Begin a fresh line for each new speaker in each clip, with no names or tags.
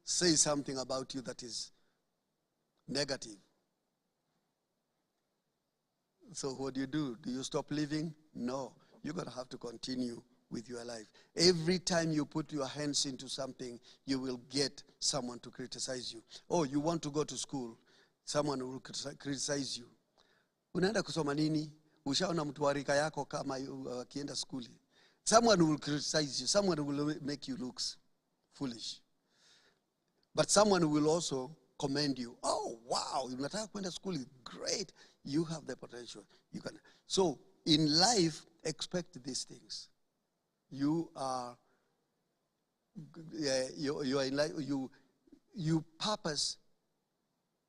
say something about you that is negative. So what do? Do you stop living? No. You're going to have to continue with your life. Every time you put your hands into something, you will get someone to criticize you. Oh, you want to go to school, someone will criticize you. Unaenda kusoma nini? Ushaona mtu wa rika yako kama akienda skuli. Someone will criticize you. Someone will make you look foolish. But someone will also commend you. Oh, wow, unataka kwenda skuli. Great. You have the potential. You can. So, in life, expect these things. You are in life. You purpose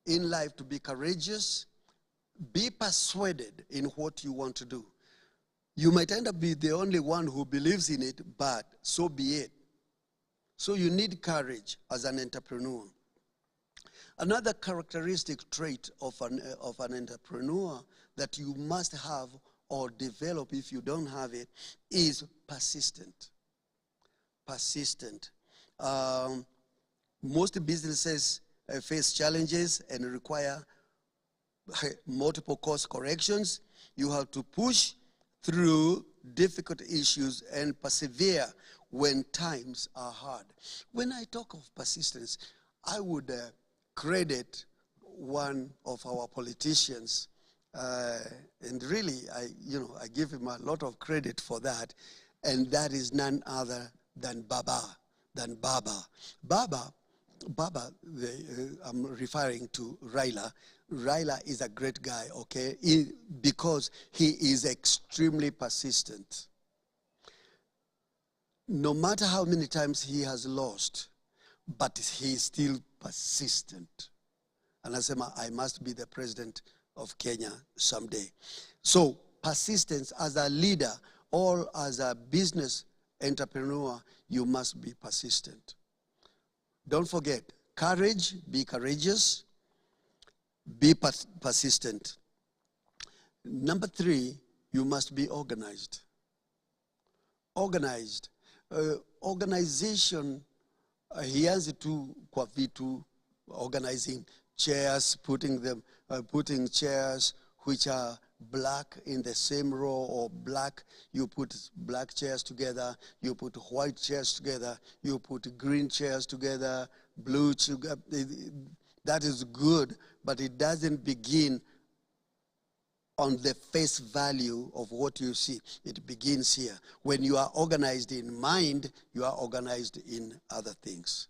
in life to be courageous. Be persuaded in what you want to do. You might end up being the only one who believes in it, but so be it. So you need courage as an entrepreneur. Another characteristic trait of an entrepreneur that you must have or develop if you don't have it is persistent. Persistent. Most businesses face challenges and require multiple course corrections. You have to push through difficult issues and persevere when times are hard. When I talk of persistence, I would credit one of our politicians, and really, I give him a lot of credit for that, and that is none other than Baba. Baba, I'm referring to Raila. Raila is a great guy, okay, because he is extremely persistent. No matter how many times he has lost, but he is still persistent. And I say, I must be the president of Kenya someday. So persistence as a leader or as a business entrepreneur, you must be persistent. Don't forget, courage, be courageous, be persistent. Number 3, you must be organized. Organized. Organization, hianzi tu kwa vitu, organizing chairs, putting chairs which are black in the same row or black. You put black chairs together, you put white chairs together, you put green chairs together, blue together. That is good, but it doesn't begin on the face value of what you see. It begins here. When you are organized in mind, you are organized in other things.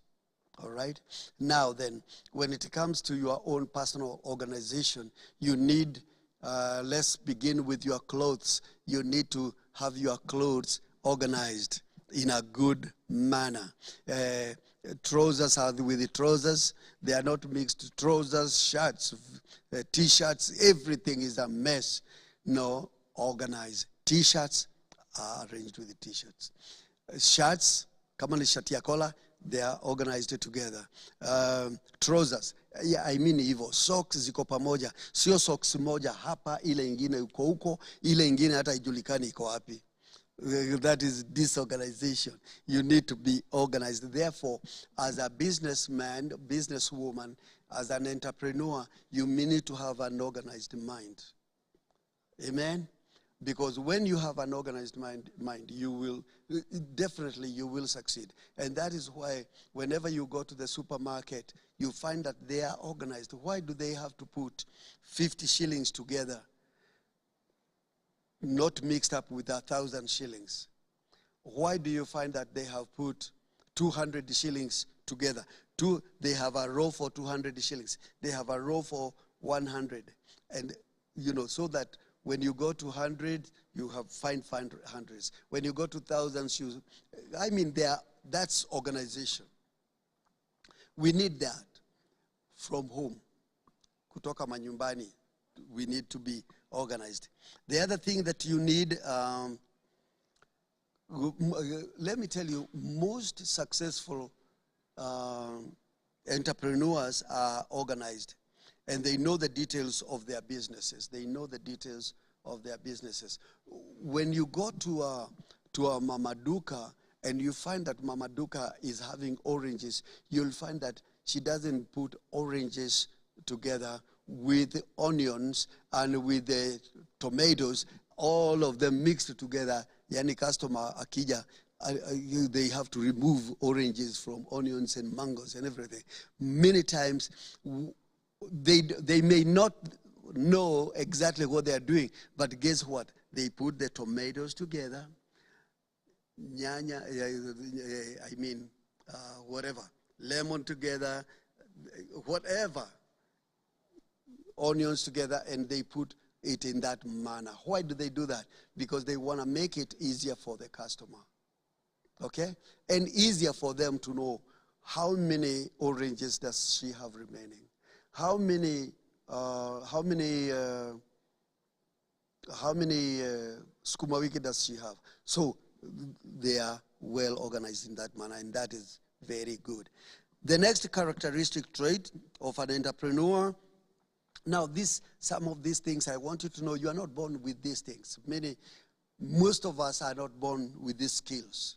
All right? Now then, when it comes to your own personal organization, you need, let's begin with your clothes. You need to have your clothes organized in a good manner. Trousers are with the trousers. They are not mixed. Trousers, shirts, T-shirts, everything is a mess. No, organized. T-shirts are arranged with the T-shirts. Shirts, kama ni shati ya kola, they are organized together. Trousers, yeah, I mean hivyo. Socks ziko pamoja. Sio socks moja hapa, ile ingine uko huko, ile ingine hata ijulikani iko wapi. That is disorganization. You need to be organized. Therefore, as a businessman, businesswoman, as an entrepreneur, you need to have an organized mind. Amen? Because when you have an organized mind, you will succeed. And that is why whenever you go to the supermarket, you find that they are organized. Why do they have to put 50 shillings together? Not mixed up with 1,000 shillings. Why do you find that they have put 200 shillings together? They have a row for 200 shillings. They have a row for 100. And, so that when you go to 100, you have find hundreds. When you go to thousands, that's organization. We need that from home. Kutoka manyumbani, we need to be organized. The other thing that you need, let me tell you, most successful entrepreneurs are organized, and they know the details of their businesses. When you go to a mamaduka and you find that Mama Duka is having oranges, you'll find that she doesn't put oranges together with onions and with the tomatoes, all of them mixed together. Yani customer akija, they have to remove oranges from onions and mangoes and everything. Many times, they may not know exactly what they are doing, but guess what? They put the tomatoes together, whatever, lemon together, whatever, onions together, and they put it in that manner. Why do they do that? Because they want to make it easier for the customer. Okay? And easier for them to know how many oranges does she have remaining. How many skuma wiki does she have? So they are well organized in that manner, and that is very good. The next characteristic trait of an entrepreneur. Now, some of these things I want you to know, you are not born with these things. Most of us are not born with these skills.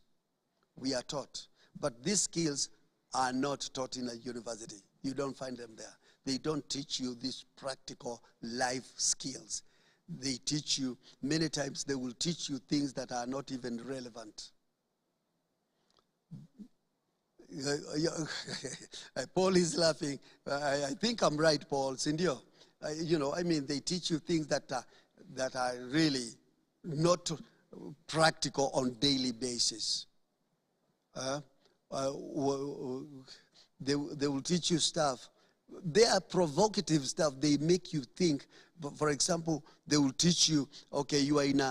We are taught. But these skills are not taught in a university. You don't find them there. They don't teach you these practical life skills. They teach you, many times they will teach you things that are not even relevant. Paul is laughing. I think I'm right, Paul. Sindio. They teach you things that are really not practical on daily basis. They will teach you stuff. They are provocative stuff. They make you think. For example, they will teach you, okay, you are in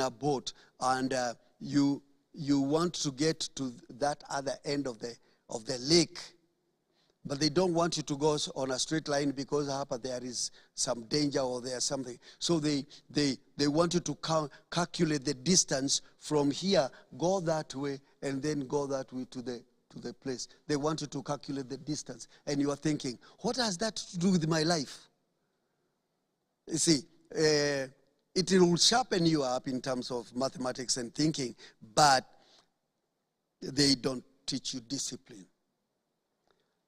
a boat, and you want to get to that other end of the lake, but they don't want you to go on a straight line because there is some danger or there's something. So they want you to calculate the distance from here, go that way, and then go that way to the place. They want you to calculate the distance. And you are thinking, what has that to do with my life? You see, it will sharpen you up in terms of mathematics and thinking, but they don't teach you discipline.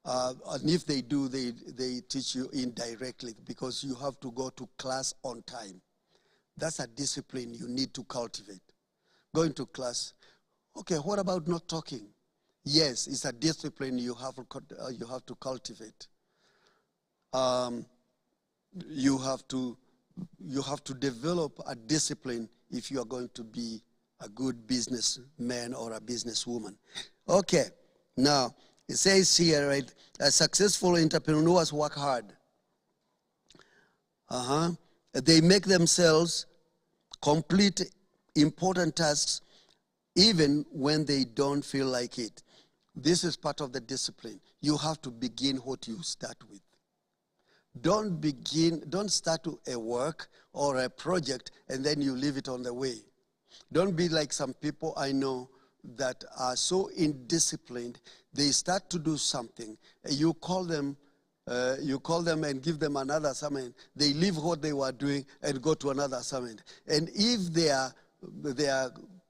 And if they do, they teach you indirectly because you have to go to class on time. That's a discipline you need to cultivate. Going to class. Okay, what about not talking? Yes, it's a discipline you have to cultivate. You have to develop a discipline if you are going to be a good businessman or a businesswoman. Okay, now it says here, right? Successful entrepreneurs work hard. They make themselves complete important tasks even when they don't feel like it. This is part of the discipline. You have to begin what you start with. Don't start a work or a project and then you leave it on the way. Don't be like some people I know that are so indisciplined. They start to do something. You call them and give them another assignment. They leave what they were doing and go to another assignment. And if they are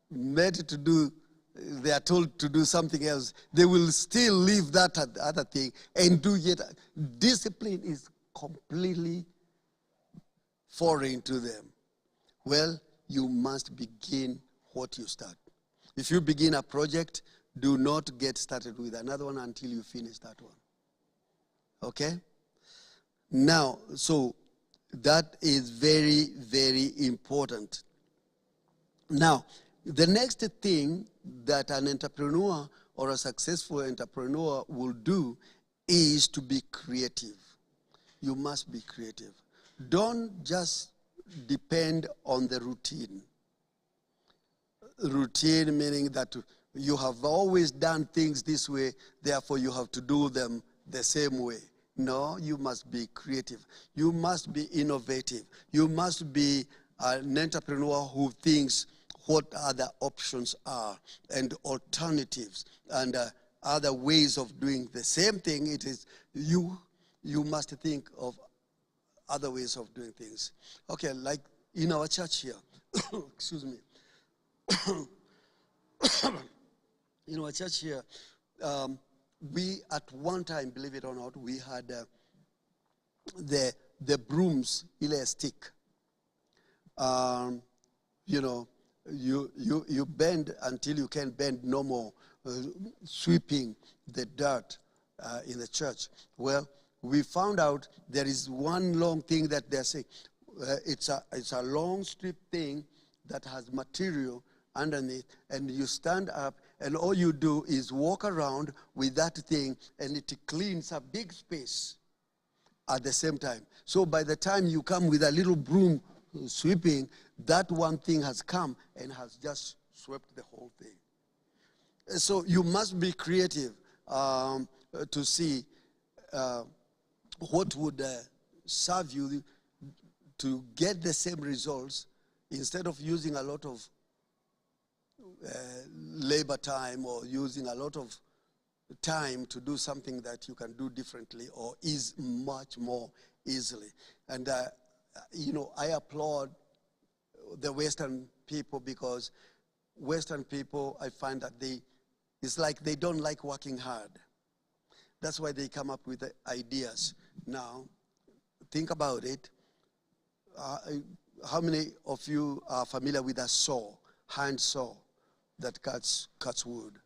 made to do, they are told to do something else, they will still leave that other thing and do yet. Discipline is completely foreign to them. Well, you must begin what you start. If you begin a project, do not get started with another one until you finish that one. Okay? Now, so that is very, very important. Now, the next thing that an entrepreneur or a successful entrepreneur will do is to be creative. You must be creative. Don't just depend on the routine. Routine meaning that you have always done things this way, therefore you have to do them the same way. No, you must be creative. You must be innovative. You must be an entrepreneur who thinks what other options are and alternatives and other ways of doing the same thing. It is you must think of other ways of doing things. Okay, like in our church here, excuse me. In our church here, we at one time, believe it or not, we had the brooms, ile stick. You know, you bend until you can't bend no more, sweeping the dirt in the church. Well, we found out there is one long thing that they're saying. It's a long strip thing that has material underneath, and you stand up, and all you do is walk around with that thing, and it cleans a big space at the same time. So by the time you come with a little broom sweeping, that one thing has come and has just swept the whole thing. So you must be creative to see what would serve you to get the same results, instead of using a lot of labor time or using a lot of time to do something that you can do differently or is much more easily. And you know, I applaud the Western people, because Western people, I find that it's like they don't like working hard. That's why they come up with the ideas. Now, think about it. How many of you are familiar with a saw, hand saw that cuts wood?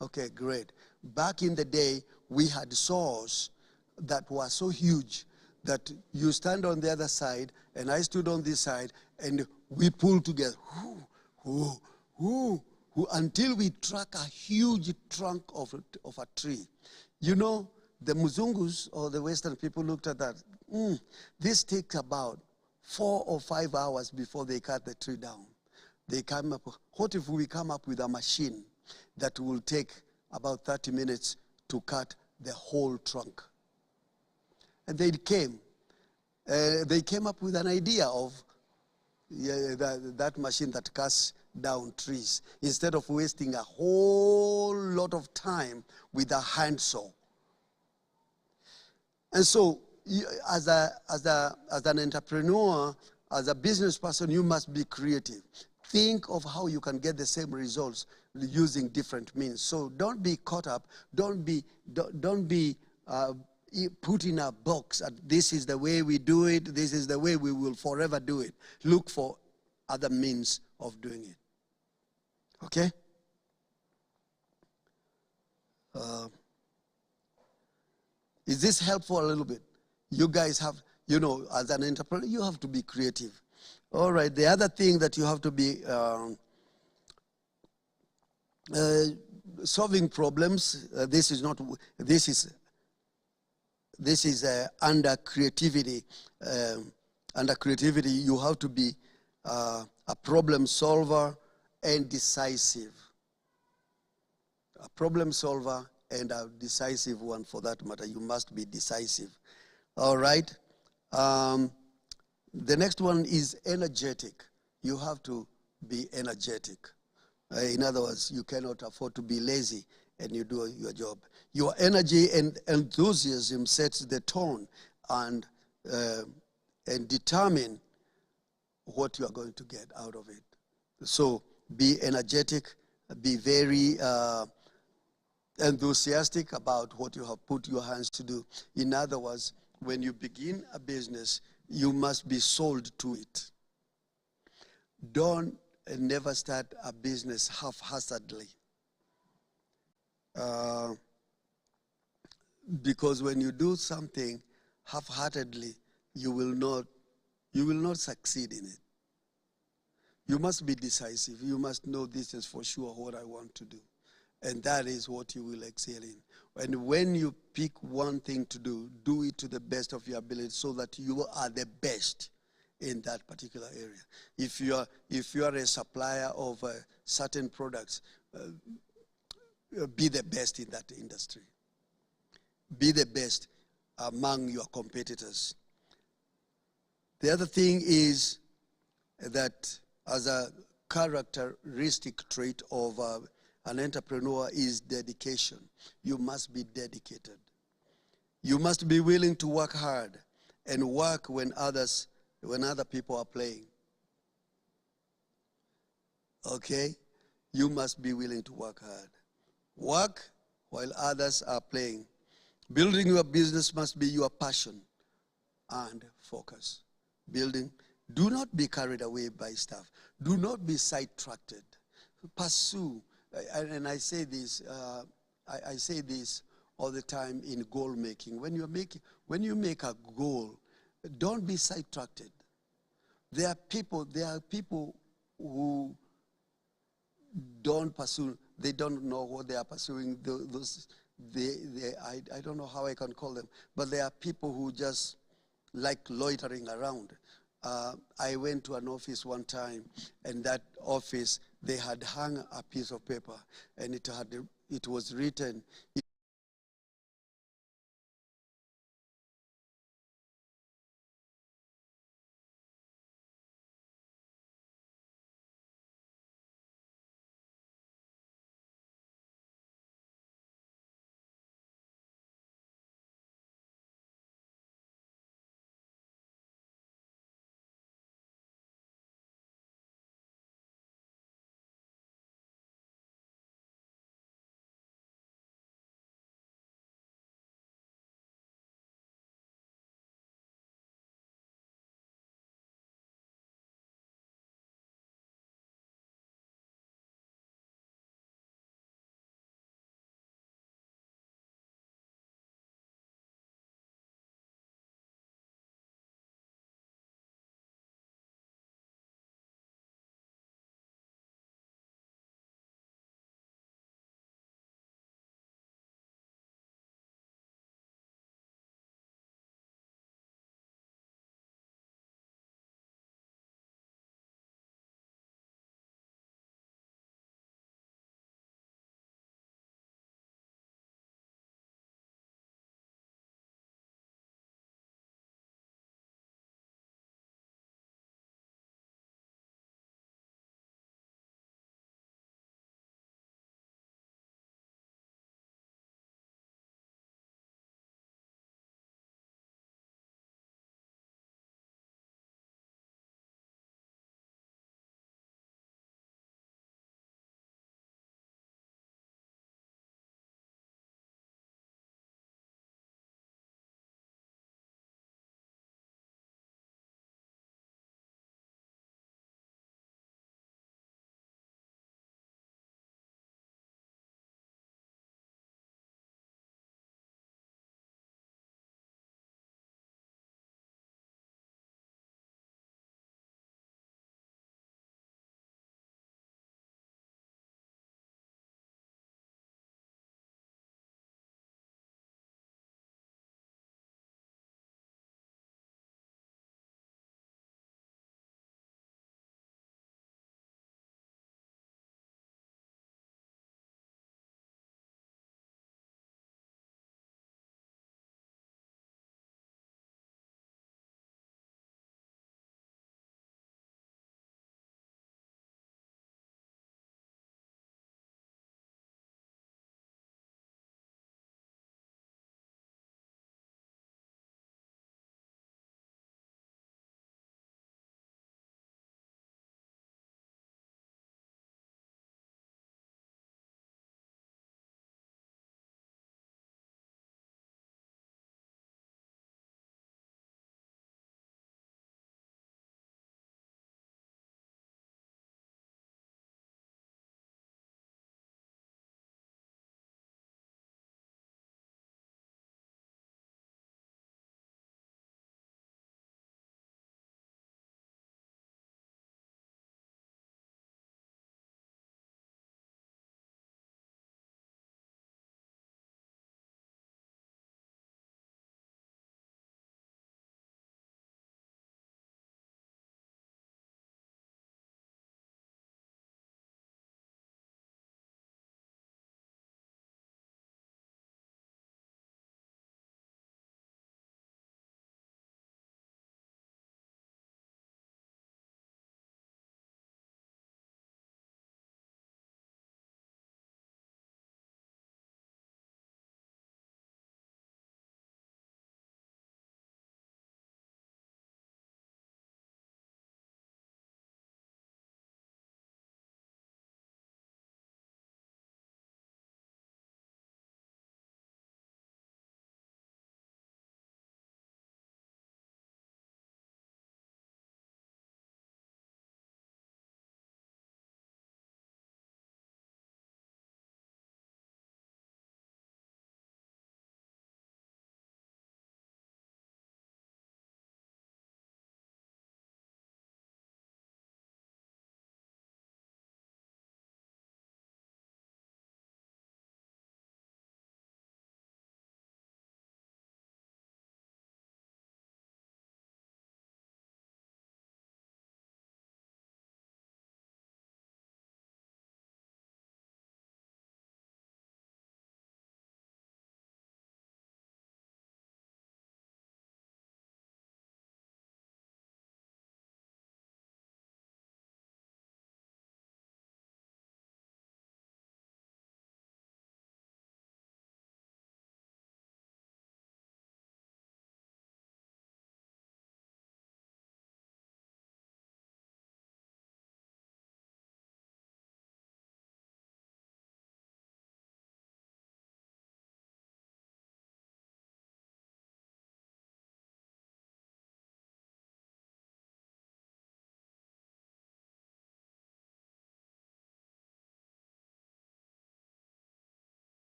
Okay, great. Back in the day, we had saws that were so huge that you stand on the other side, and I stood on this side, and we pulled together, until we track a huge trunk of a tree. You know, the Muzungus or the Western people looked at that. This takes about 4 or 5 hours before they cut the tree down. They come up. What if we come up with a machine that will take about 30 minutes to cut the whole trunk? And they came up with an idea of that machine that cuts down trees, instead of wasting a whole lot of time with a handsaw. And so, as an entrepreneur, as a business person, you must be creative. Think of how you can get the same results using different means. So don't be caught up. Don't be put in a box. This is the way we do it. This is the way we will forever do it. Look for other means of doing it. Okay? Is this helpful a little bit? You guys have, you know, as an entrepreneur, you have to be creative. All right, the other thing that you have to be solving problems. This is under creativity. Under creativity, you have to be a problem solver and decisive. A problem solver and a decisive one, for that matter. You must be decisive. All right. The next one is energetic. You have to be energetic. In other words, you cannot afford to be lazy and you do your job. Your energy and enthusiasm sets the tone and determine what you are going to get out of it. So be energetic, be very enthusiastic about what you have put your hands to do. In other words, when you begin a business, you must be sold to it. Don't never start a business haphazardly. Because when you do something half-heartedly, you will not succeed in it. You must be decisive. You must know this is for sure what I want to do. And that is what you will excel in. And when you pick one thing to do, do it to the best of your ability so that you are the best in that particular area. If you are a supplier of certain products, be the best in that industry. Be the best among your competitors. The other thing is that as a characteristic trait of an entrepreneur is dedication. You must be dedicated. You must be willing to work hard and work when other people are playing. Okay? you must be willing to work hard. Work while others are playing. Building your business must be your passion and focus. Do not be carried away by stuff. Do not be sidetracked. Pursue. And I say this, I say this all the time in goal making. When you make a goal, don't be sidetracked. There are people who don't pursue. They don't know what they are pursuing. I don't know how I can call them, but there are people who just like loitering around. I went to an office one time, and that office, they had hung a piece of paper, and it was written,